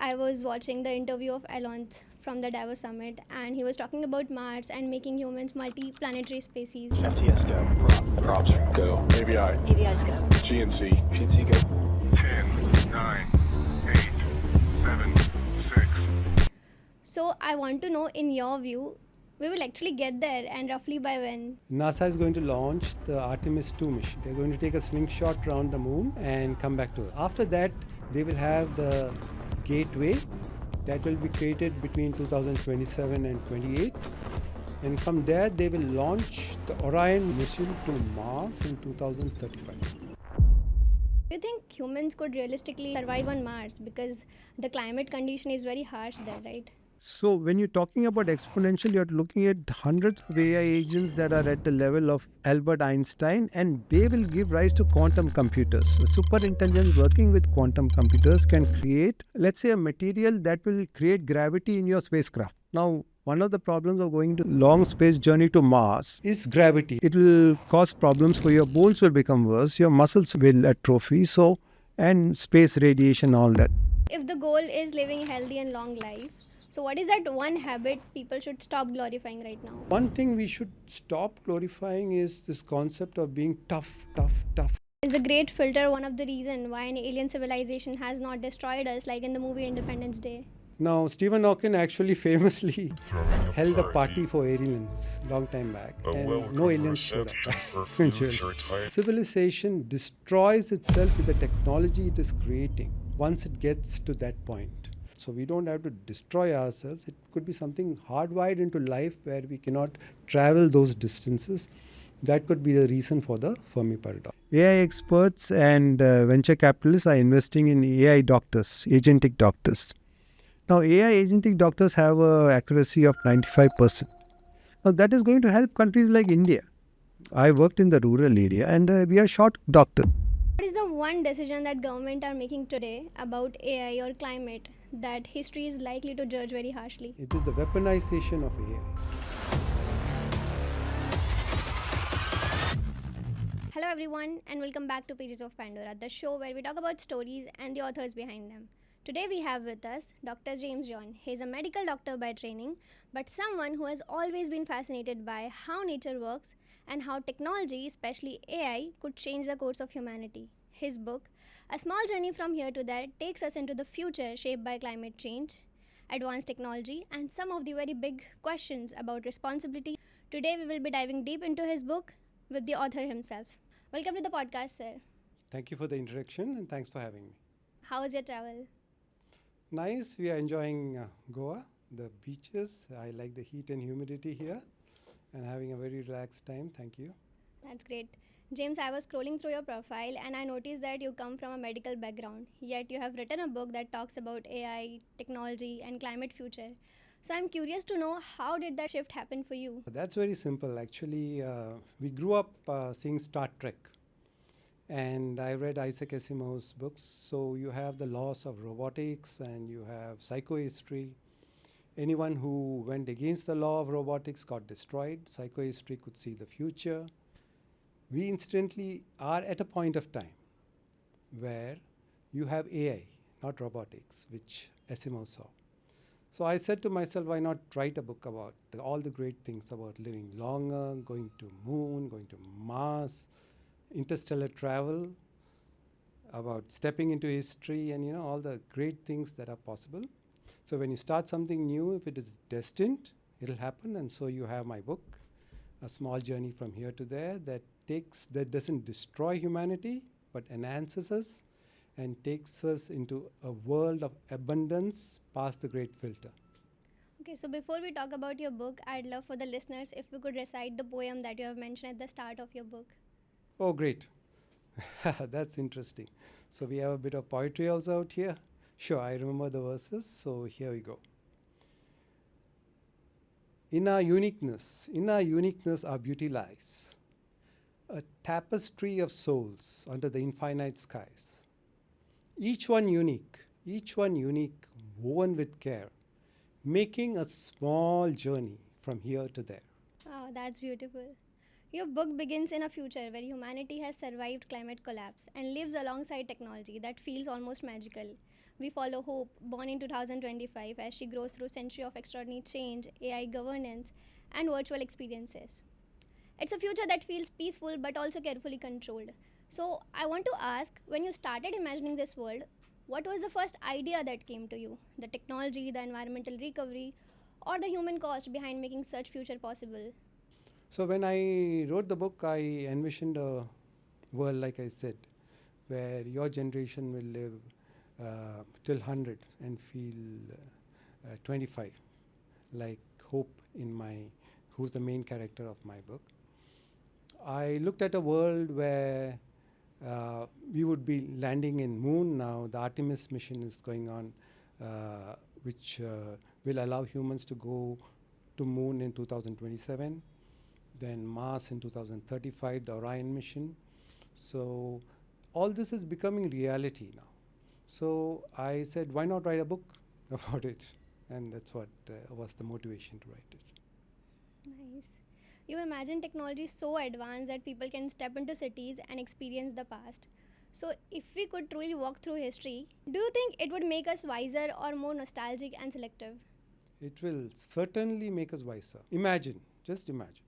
I was watching the interview of Elon from the Davos summit, and he was talking about Mars and making humans multi-planetary species. FTS go. Props go. ABI. ABI's go. GNC. GNC go. 10, 9, 8, 7, 6. So I want to know, in your view, we will actually get there, and roughly by when? NASA is going to launch the Artemis 2 mission. They're going to take a slingshot around the moon and come back to Earth. After that, they will have the gateway that will be created between 2027 and 28. And from there, they will launch the Orion mission to Mars in 2035. Do you think humans could realistically survive on Mars? Because the climate condition is very harsh there, right? So when you're talking about exponential, you're looking at hundreds of AI agents that are at the level of Albert Einstein, and they will give rise to quantum computers. A superintelligence working with quantum computers can create, let's say, a material that will create gravity in your spacecraft. Now, one of the problems of going to long space journey to Mars is gravity. It will cause problems for your bones will become worse, your muscles will atrophy, and space radiation, all that. If the goal is living healthy and long life, so what is that one habit people should stop glorifying right now? One thing we should stop glorifying is this concept of being tough. Is the great filter one of the reasons why an alien civilization has not destroyed us, like in the movie Independence Day? Now, Stephen Hawking actually famously held a party for aliens long time back, and no aliens showed up eventually. Civilization destroys itself with the technology it is creating once it gets to that point. So we don't have to destroy ourselves. It could be something hardwired into life where we cannot travel those distances. That could be the reason for the Fermi paradox. AI experts and venture capitalists are investing in AI doctors, agentic doctors. Now, AI agentic doctors have an accuracy of 95%. Now, that is going to help countries like India. I worked in the rural area, and we are short of doctors. What is the one decision that government are making today about AI or climate that history is likely to judge very harshly? It is the weaponization of AI. Hello everyone, and welcome back to Pages of Pandora, the show where we talk about stories and the authors behind them. Today we have with us Dr. James John. He is a medical doctor by training, but someone who has always been fascinated by how nature works and how technology, especially AI, could change the course of humanity. His book, A Small Journey from Here to There, takes us into the future shaped by climate change, advanced technology, and some of the very big questions about responsibility. Today we will be diving deep into his book with the author himself. Welcome to the podcast, sir. Thank you for the introduction, and thanks for having me. How was your travel? Nice. We are enjoying Goa, the beaches. I like the heat and humidity here, and having a very relaxed time. Thank you. That's great. James, I was scrolling through your profile and I noticed that you come from a medical background, yet you have written a book that talks about AI, technology, and climate future. So I'm curious to know, how did that shift happen for you? That's very simple. Actually, we grew up seeing Star Trek, and I read Isaac Asimov's books. So you have the laws of robotics and you have psychohistory. Anyone who went against the law of robotics got destroyed. Psychohistory could see the future. We instantly are at a point of time where you have AI, not robotics, which Asimov saw. So I said to myself, why not write a book about all the great things about living longer, going to moon, going to Mars, interstellar travel, about stepping into history, and all the great things that are possible. So when you start something new, if it is destined, it'll happen. And so you have my book, A Small Journey from Here to There, that doesn't destroy humanity, but enhances us and takes us into a world of abundance past the great filter. Okay, so before we talk about your book, I'd love for the listeners if you could recite the poem that you have mentioned at the start of your book. Oh, great. That's interesting. So we have a bit of poetry also out here. Sure, I remember the verses, so here we go. In our uniqueness our beauty lies. A tapestry of souls under the infinite skies. Each one unique, woven with care, making a small journey from here to there. Oh, that's beautiful. Your book begins in a future where humanity has survived climate collapse and lives alongside technology that feels almost magical. We follow Hope, born in 2025, as she grows through a century of extraordinary change, AI governance, and virtual experiences. It's a future that feels peaceful but also carefully controlled. So, I want to ask, when you started imagining this world, what was the first idea that came to you? The technology, the environmental recovery, or the human cost behind making such future possible? So when I wrote the book, I envisioned a world, like I said, where your generation will live till 100 and feel 25, like Hope who's the main character of my book. I looked at a world where we would be landing in moon now. The Artemis mission is going on, which will allow humans to go to moon in 2027, then Mars in 2035, the Orion mission. So all this is becoming reality now. So I said, why not write a book about it? And that's what was the motivation to write it. Nice. You imagine technology so advanced that people can step into cities and experience the past. So, if we could truly walk through history, do you think it would make us wiser or more nostalgic and selective? It will certainly make us wiser. Imagine, just imagine,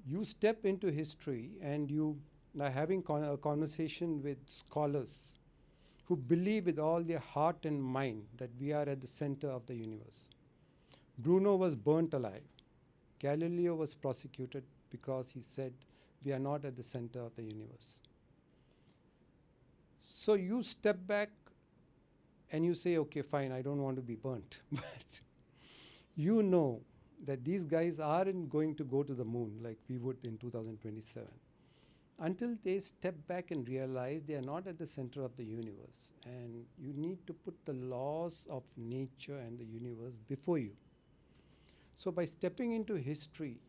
you step into history and you are having a conversation with scholars who believe with all their heart and mind that we are at the center of the universe. Bruno was burnt alive. Galileo was prosecuted because he said we are not at the center of the universe. So you step back and you say, okay, fine, I don't want to be burnt. But you know that these guys aren't going to go to the moon like we would in 2027 until they step back and realize they are not at the center of the universe. And you need to put the laws of nature and the universe before you. So by stepping into history,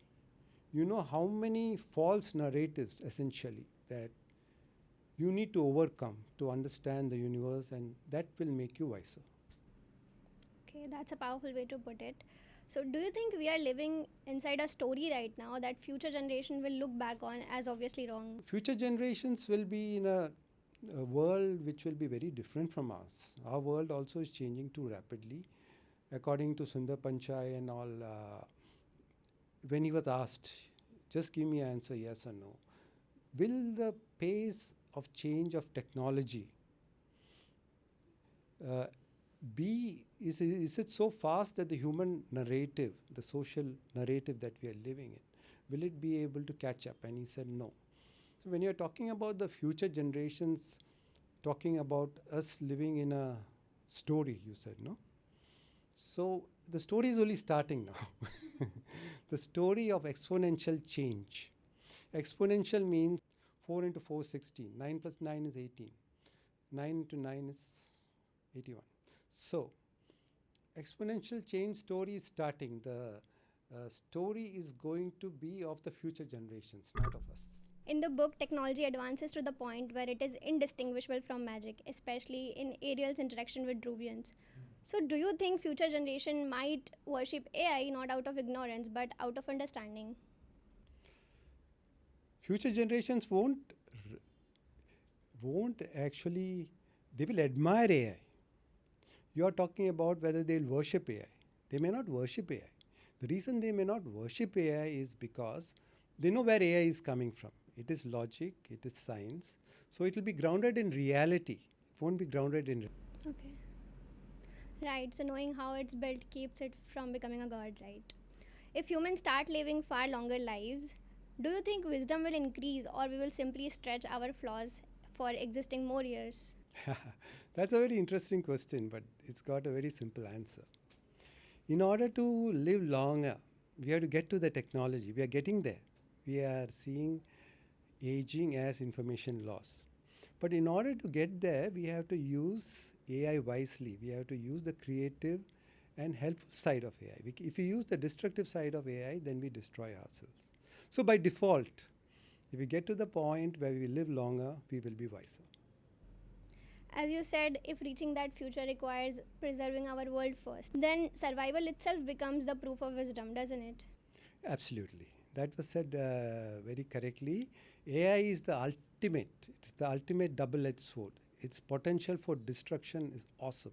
you know how many false narratives essentially that you need to overcome to understand the universe, and that will make you wiser. Okay, that's a powerful way to put it. So, do you think we are living inside a story right now that future generation will look back on as obviously wrong? Future generations will be in a world which will be very different from us. Our world also is changing too rapidly. According to Sundar Pichai and all, when he was asked, just give me an answer, yes or no. Will the pace of change of technology is it so fast that the human narrative, the social narrative that we are living in, will it be able to catch up? And he said no. So when you're talking about the future generations, talking about us living in a story, you said, no? So the story is only starting now. The story of exponential change. Exponential means 4 into 4 is 16. 9 plus 9 is 18. 9 into 9 is 81. So exponential change story is starting. The story is going to be of the future generations, not of us. In the book, technology advances to the point where it is indistinguishable from magic, especially in Ariel's interaction with Druvians. So, do you think future generation might worship AI not out of ignorance but out of understanding? Future generations won't actually, they will admire AI. You are talking about whether they will worship AI. They may not worship AI. The reason they may not worship AI is because they know where AI is coming from. It is logic, it is science. So it will be grounded in reality. It won't be grounded in. Okay. Right, so knowing how it's built keeps it from becoming a god, right? If humans start living far longer lives, do you think wisdom will increase or we will simply stretch our flaws for existing more years? That's a very interesting question, but it's got a very simple answer. In order to live longer, we have to get to the technology. We are getting there. We are seeing aging as information loss. But in order to get there, we have to use AI wisely. We have to use the creative and helpful side of AI. If we use the destructive side of AI, then we destroy ourselves. So by default, if we get to the point where we live longer, we will be wiser. As you said, if reaching that future requires preserving our world first, then survival itself becomes the proof of wisdom, doesn't it? Absolutely. That was said very correctly. AI is the ultimate. It's the ultimate double-edged sword. its potential for destruction is awesome.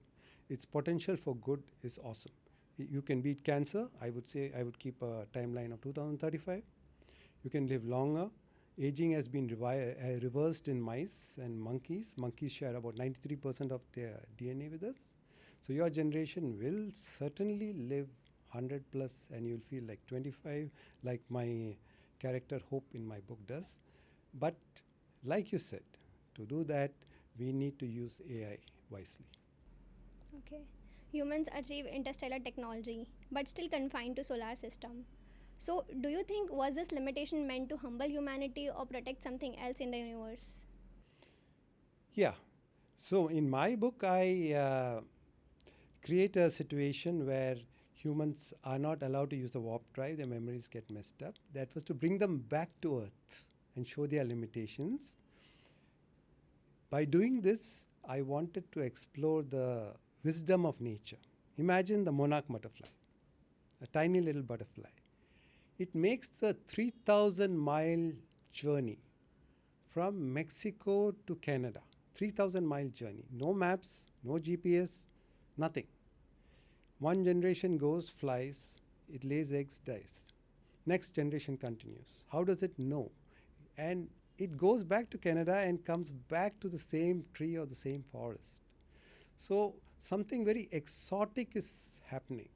Its potential for good is awesome. You can beat cancer. I would say I would keep a timeline of 2035. You can live longer. Aging has been reversed in mice and monkeys. Monkeys share about 93% of their DNA with us. So your generation will certainly live 100 plus, and you'll feel like 25, like my character Hope in my book does. But like you said, to do that, we need to use AI wisely. Okay. Humans achieve interstellar technology, but still confined to solar system. So, do you think was this limitation meant to humble humanity or protect something else in the universe? Yeah. So in my book, I create a situation where humans are not allowed to use the warp drive, their memories get messed up. That was to bring them back to Earth and show their limitations. By doing this, I wanted to explore the wisdom of nature. Imagine the monarch butterfly, a tiny little butterfly. It makes the 3,000-mile journey from Mexico to Canada. 3,000-mile journey. No maps, no GPS, nothing. One generation goes, flies, it lays eggs, dies. Next generation continues. How does it know? And it goes back to Canada and comes back to the same tree or the same forest. So something very exotic is happening.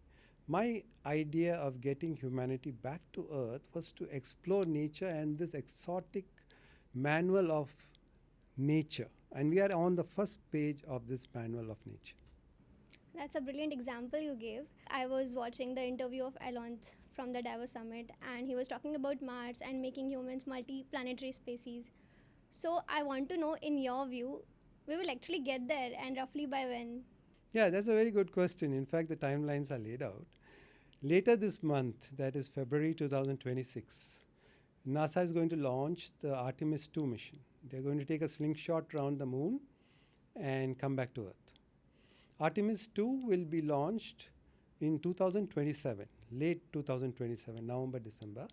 My idea of getting humanity back to Earth was to explore nature and this exotic manual of nature. And we are on the first page of this manual of nature. That's a brilliant example you gave. I was watching the interview of Elon from the Davos Summit, and he was talking about Mars and making humans multi-planetary species. So I want to know, in your view, we will actually get there, and roughly by when? Yeah, that's a very good question. In fact, the timelines are laid out. Later this month, that is February 2026, NASA is going to launch the Artemis 2 mission. They're going to take a slingshot around the moon and come back to Earth. Artemis 2 will be launched in 2027, late 2027, November, December.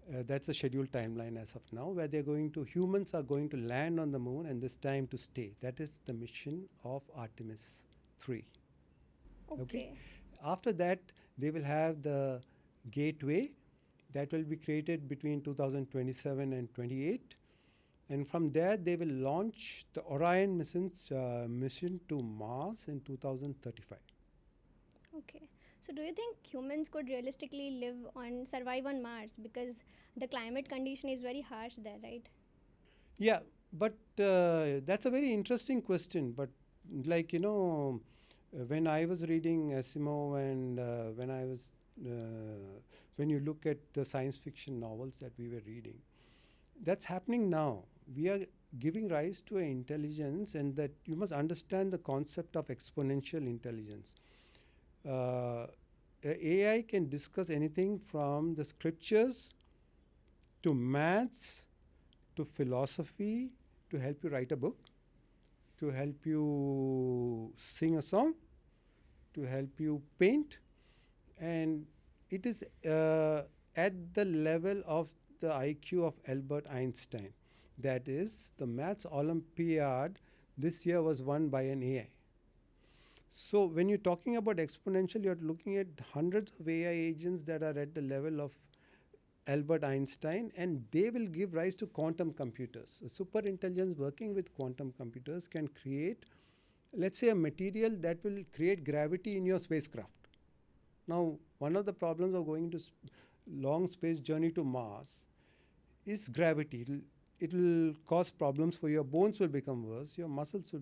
That's a scheduled timeline as of now, where humans are going to land on the moon and this time to stay. That is the mission of Artemis 3. Okay. After that, they will have the gateway that will be created between 2027 and 28. And from there, they will launch the Orion mission to Mars in 2035. Okay. So do you think humans could realistically survive on Mars, because the climate condition is very harsh there, right? Yeah, but that's a very interesting question. But like, when I was reading Asimov and when you look at the science fiction novels that we were reading, that's happening now. We are giving rise to an intelligence, and that you must understand the concept of exponential intelligence. AI can discuss anything from the scriptures to maths to philosophy to help you write a book, to help you sing a song, to help you paint. And it is at the level of the IQ of Albert Einstein. That is, the maths Olympiad this year was won by an AI. So when you're talking about exponential, you're looking at hundreds of AI agents that are at the level of Albert Einstein, and they will give rise to quantum computers. A superintelligence working with quantum computers can create, let's say, a material that will create gravity in your spacecraft. Now, one of the problems of going to long space journey to Mars is gravity. It will cause problems for your bones will become worse, your muscles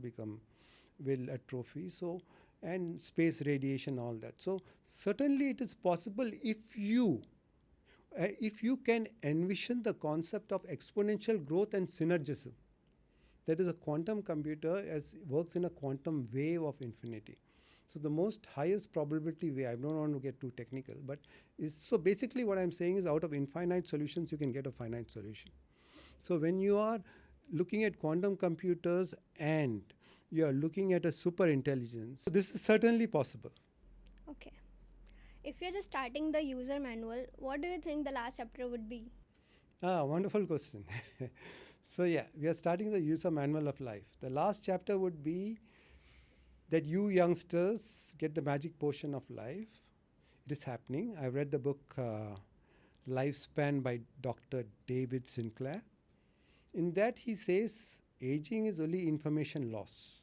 will atrophy. So, and space radiation, all that. So certainly it is possible if you can envision the concept of exponential growth and synergism. That is, a quantum computer works in a quantum wave of infinity. So the most highest probability way, I don't want to get too technical, but so basically what I'm saying is, out of infinite solutions, you can get a finite solution. So when you are looking at quantum computers and you are looking at a super intelligence, this is certainly possible. Okay. If you're just starting the user manual, what do you think the last chapter would be? Wonderful question. So yeah, we are starting the user manual of life. The last chapter would be that you youngsters get the magic potion of life. It is happening. I read the book Lifespan by Dr. David Sinclair. In that, he says aging is only information loss.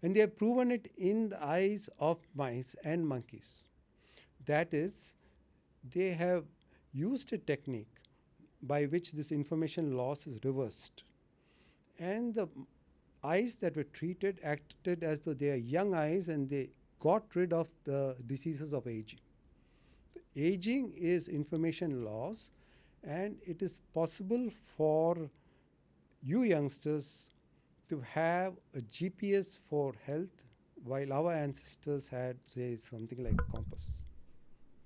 And they have proven it in the eyes of mice and monkeys. That is, they have used a technique by which this information loss is reversed. And the eyes that were treated acted as though they are young eyes and they got rid of the diseases of aging. Aging is information loss, and it is possible for you youngsters to have a GPS for health while our ancestors had, say, something like a compass.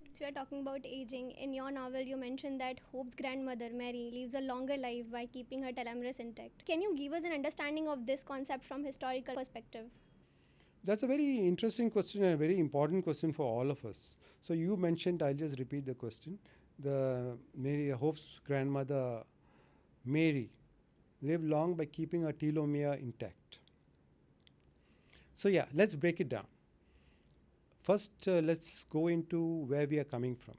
Since we are talking about aging, in your novel you mentioned that Hope's grandmother, Mary, lives a longer life by keeping her telomeres intact. Can you give us an understanding of this concept from historical perspective? That's a very interesting question and a very important question for all of us. So you mentioned, I'll just repeat the question. The Mary Hope's grandmother, Mary, lived long by keeping her telomere intact. So yeah, let's break it down. First, let's go into where we are coming from.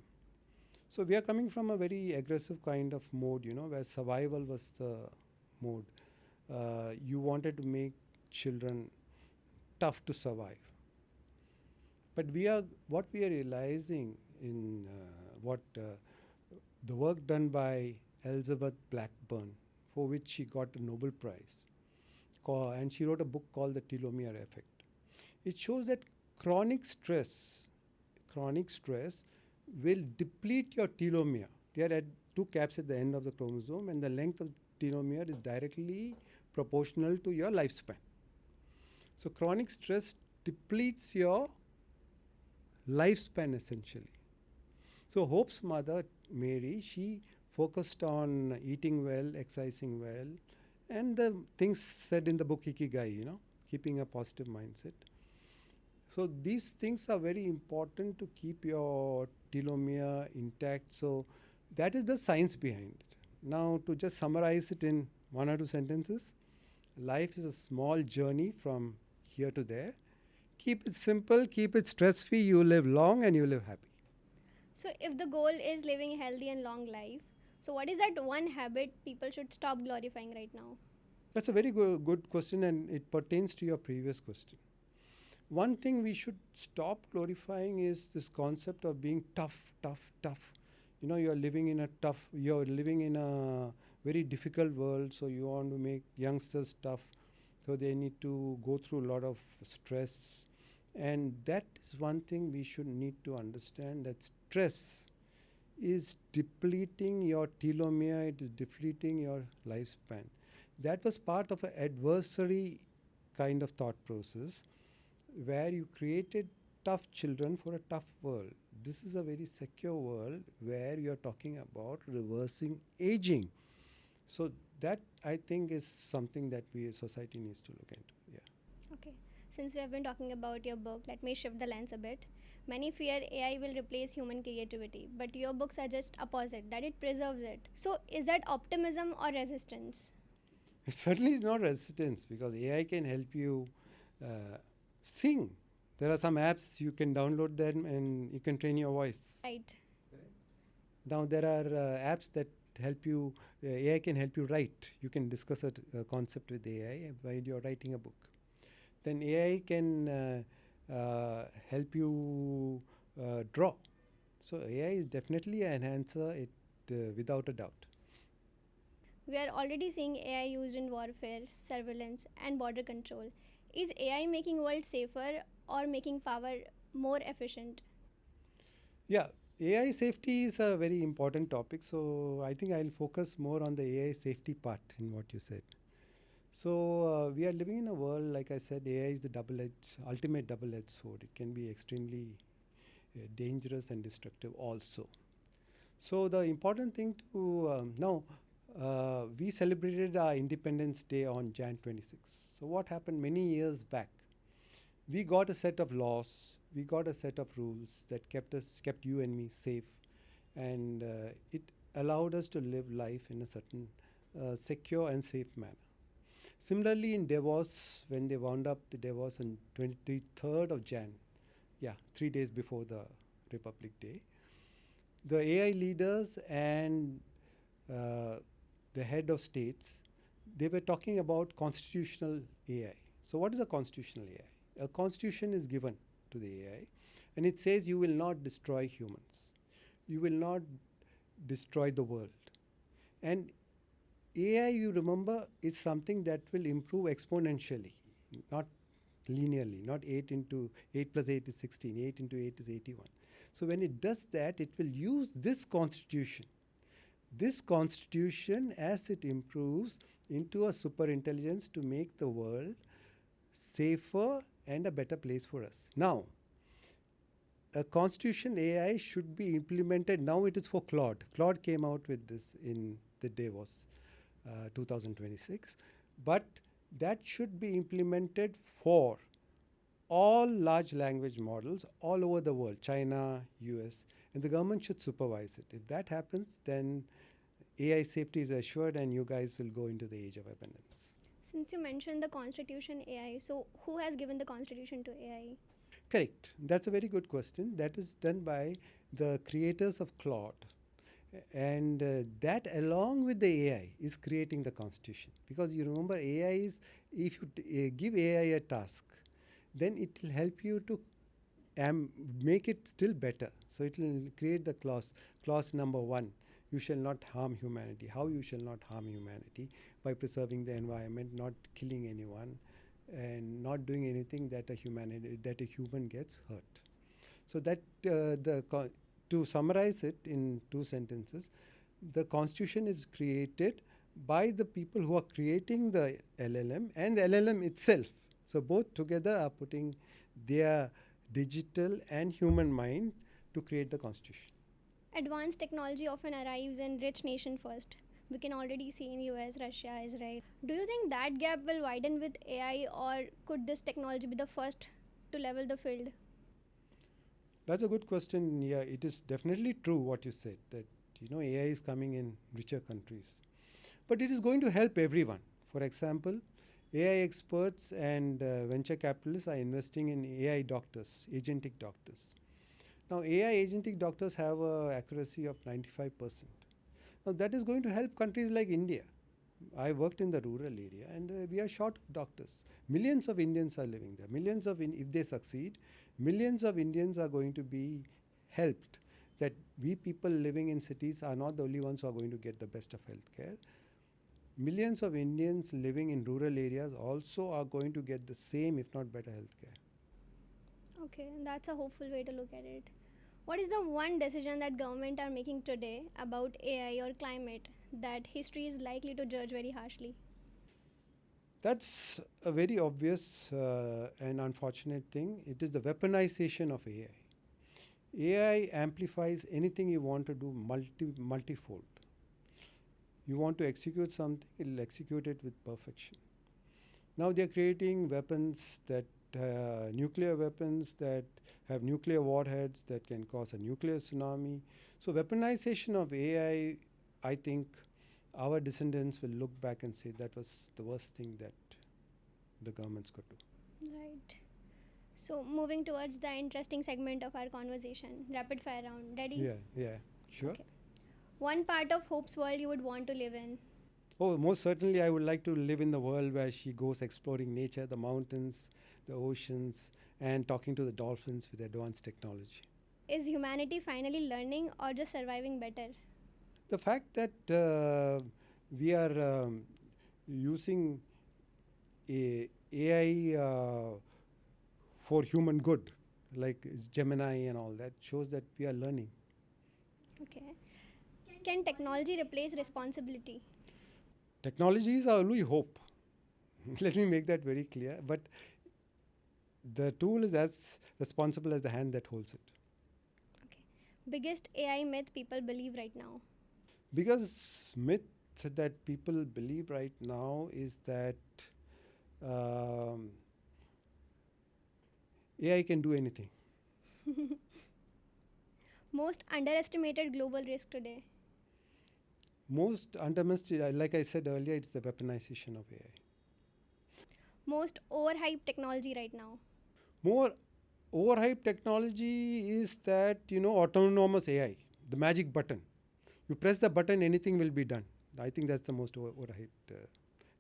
So we are coming from a very aggressive kind of mode, where survival was the mode. You wanted to make children tough to survive. But what we are realizing in what the work done by Elizabeth Blackburn, for which she got a Nobel Prize, and she wrote a book called The Telomere Effect. It shows that chronic stress will deplete your telomere. There are two caps at the end of the chromosome, and the length of telomere is directly proportional to your lifespan. So chronic stress depletes your lifespan essentially. So Hope's mother, Mary, she focused on eating well, exercising well, and the things said in the book Ikigai, keeping a positive mindset. So these things are very important to keep your telomere intact. So that is the science behind it. Now, to just summarize it in one or two sentences, life is a small journey from here to there. Keep it simple, keep it stress-free, you live long and you live happy. So, if the goal is living a healthy and long life, so what is that one habit people should stop glorifying right now? That's a very good question, and it pertains to your previous question. One thing we should stop glorifying is this concept of being tough. You're living in a very difficult world, so you want to make youngsters tough, so they need to go through a lot of stress. And that is one thing we should need to understand, that stress is depleting your telomere, it is depleting your lifespan. That was part of an adversary kind of thought process, where you created tough children for a tough world. This is a very secure world where you're talking about reversing aging. So that, I think, is something that we as society needs to look into. Yeah. Okay. Since we have been talking about your book, let me shift the lens a bit. Many fear AI will replace human creativity, but your book suggests opposite, that it preserves it. So is that optimism or resistance? It certainly is not resistance, because AI can help you sing. There are some apps, you can download them and you can train your voice. Right. Now there are apps that help you, AI can help you write. You can discuss a concept with AI while you're writing a book. Then AI can help you draw. So AI is definitely an enhancer, without a doubt. We are already seeing AI used in warfare, surveillance, and border control. Is AI making world safer or making power more efficient? Yeah, AI safety is a very important topic. So I think I'll focus more on the AI safety part in what you said. So we are living in a world, like I said, AI is the ultimate double-edged sword. It can be extremely dangerous and destructive also. So the important thing to now, we celebrated our Independence Day on Jan 26. So what happened many years back? We got a set of laws, we got a set of rules that kept you and me safe, and it allowed us to live life in a certain secure and safe manner. Similarly, in Davos, when they wound up the Davos on 23rd of Jan, 3 days before the Republic Day, the AI leaders and the head of states, they were talking about constitutional AI. So what is a constitutional AI? A constitution is given to the AI, and it says you will not destroy humans. You will not destroy the world. And AI, you remember, is something that will improve exponentially, not linearly, not 8 into 8 plus 8 is 16, 8 into 8 is 81. So when it does that, it will use this constitution as it improves into a superintelligence to make the world safer and a better place for us. Now, a constitution AI should be implemented. Now it is for Claude. Claude came out with this in the Davos 2026. But that should be implemented for all large language models all over the world, China, US, and the government should supervise it. If that happens, then AI safety is assured and you guys will go into the age of abundance. Since you mentioned the Constitution AI, so who has given the Constitution to AI? Correct. That's a very good question. That is done by the creators of Claude. And that, along with the AI, is creating the constitution. Because you remember, AI is, if you give AI a task, then it will help you to make it still better. So it will create the clause number 1. You shall not harm humanity. How you shall not harm humanity? By preserving the environment, not killing anyone, and not doing anything that a human gets hurt. So that to summarize it in 2 sentences, the constitution is created by the people who are creating the LLM and the LLM itself. So both together are putting their digital and human mind to create the constitution. Advanced technology often arrives in rich nation first. We can already see in US, Russia, Israel. Do you think that gap will widen with AI, or could this technology be the first to level the field? That's a good question. Yeah, it is definitely true what you said, that AI is coming in richer countries. But it is going to help everyone. For example, AI experts and venture capitalists are investing in AI doctors, agentic doctors. Now, AI agentic doctors have an accuracy of 95%. Now, that is going to help countries like India. I worked in the rural area, and we are short of doctors. Millions of Indians are living there. If they succeed, millions of Indians are going to be helped. That we people living in cities are not the only ones who are going to get the best of healthcare. Millions of Indians living in rural areas also are going to get the same, if not better, healthcare. Okay, that's a hopeful way to look at it. What is the one decision that government are making today about AI or climate that history is likely to judge very harshly? That's a very obvious and unfortunate thing. It is the weaponization of AI. AI amplifies anything you want to do multifold. You want to execute something, it will execute it with perfection. Now they are creating weapons that nuclear weapons that have nuclear warheads that can cause a nuclear tsunami. So weaponization of AI, I think our descendants will look back and say that was the worst thing that the governments could do. Right. So moving towards the interesting segment of our conversation, rapid fire round. Ready? Yeah, sure. Okay. One part of Hope's world you would want to live in. Oh, most certainly I would like to live in the world where she goes exploring nature, the mountains, the oceans, and talking to the dolphins with advanced technology. Is humanity finally learning or just surviving better? The fact that we are using AI for human good, like Gemini and all that, shows that we are learning. Okay. Can technology replace responsibility? Technology is our only hope. Let me make that very clear. But the tool is as responsible as the hand that holds it. Okay. Biggest AI myth people believe right now? Biggest myth that people believe right now is that AI can do anything. Most underestimated global risk today? Most underestimated, like I said earlier, it's the weaponization of AI. Most overhyped technology right now. More overhyped technology is that, autonomous AI, the magic button. You press the button, anything will be done. I think that's the most overhyped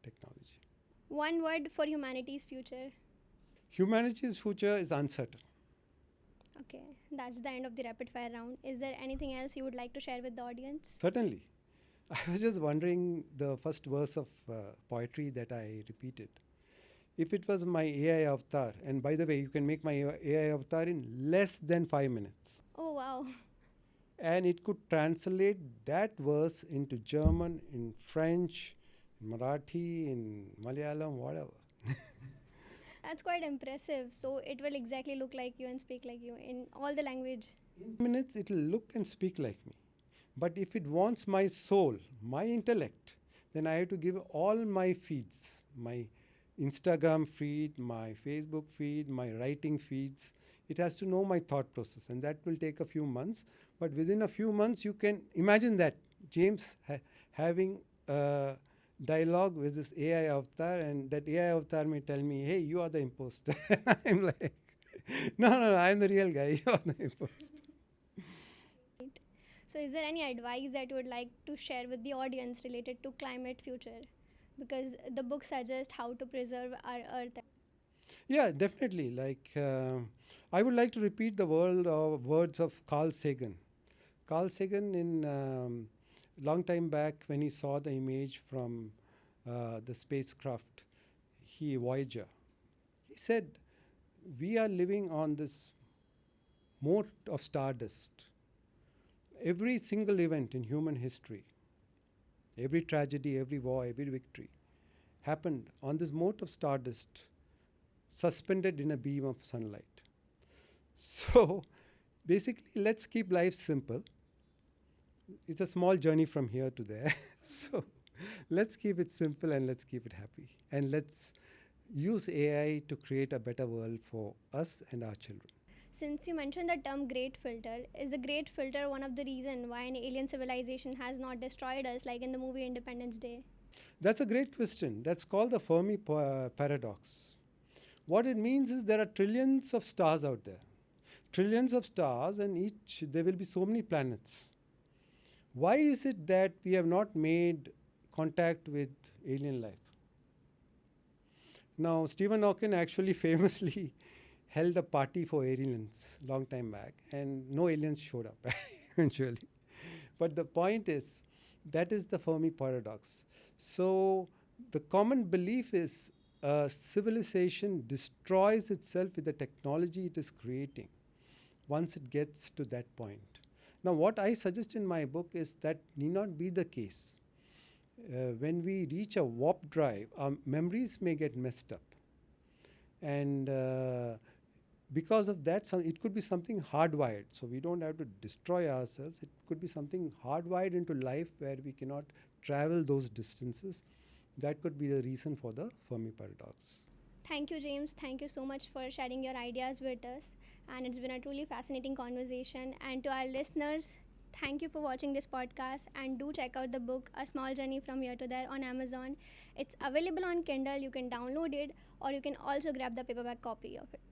technology. One word for humanity's future. Humanity's future is uncertain. Okay, that's the end of the rapid fire round. Is there anything else you would like to share with the audience? Certainly. I was just wondering the first verse of poetry that I repeated. If it was my AI avatar, and by the way, you can make my AI avatar in less than 5 minutes, Oh wow. and it could translate that verse into German, in French, in Marathi, in Malayalam, whatever. That's quite impressive. So it will exactly look like you and speak like you in all the language. In minutes, it'll look and speak like me. But if it wants my soul, my intellect, then I have to give all my feeds, my Instagram feed, my Facebook feed, my writing feeds. It has to know my thought process, and that will take a few months. But within a few months, you can imagine that James having a dialogue with this AI avatar, and that AI avatar may tell me, "Hey, you are the imposter." I'm like, "No, I'm the real guy. You are the imposter." So is there any advice that you would like to share with the audience related to climate future? Because the book suggests how to preserve our earth. Yeah, definitely. I would like to repeat the words of Carl Sagan. Carl Sagan, in long time back, when he saw the image from the spacecraft, Voyager, he said, "We are living on this mote of stardust. Every single event in human history, every tragedy, every war, every victory, happened on this mote of stardust, suspended in a beam of sunlight." So basically, let's keep life simple. It's a small journey from here to there. So let's keep it simple and let's keep it happy. And let's use AI to create a better world for us and our children. Since you mentioned the term great filter, is the great filter one of the reason why an alien civilization has not destroyed us like in the movie Independence Day? That's a great question. That's called the Fermi paradox. What it means is there are trillions of stars out there. Trillions of stars, and each there will be so many planets. Why is it that we have not made contact with alien life? Now, Stephen Hawking actually famously held a party for aliens long time back, and no aliens showed up eventually. But the point is, that is the Fermi paradox. So the common belief is a civilization destroys itself with the technology it is creating once it gets to that point. Now, what I suggest in my book is that need not be the case. When we reach a warp drive, our memories may get messed up. And because of that, it could be something hardwired. So we don't have to destroy ourselves. It could be something hardwired into life where we cannot travel those distances. That could be the reason for the Fermi paradox. Thank you, James. Thank you so much for sharing your ideas with us. And it's been a truly fascinating conversation. And to our listeners, thank you for watching this podcast. And do check out the book, A Small Journey from Here to There, on Amazon. It's available on Kindle. You can download it, or you can also grab the paperback copy of it.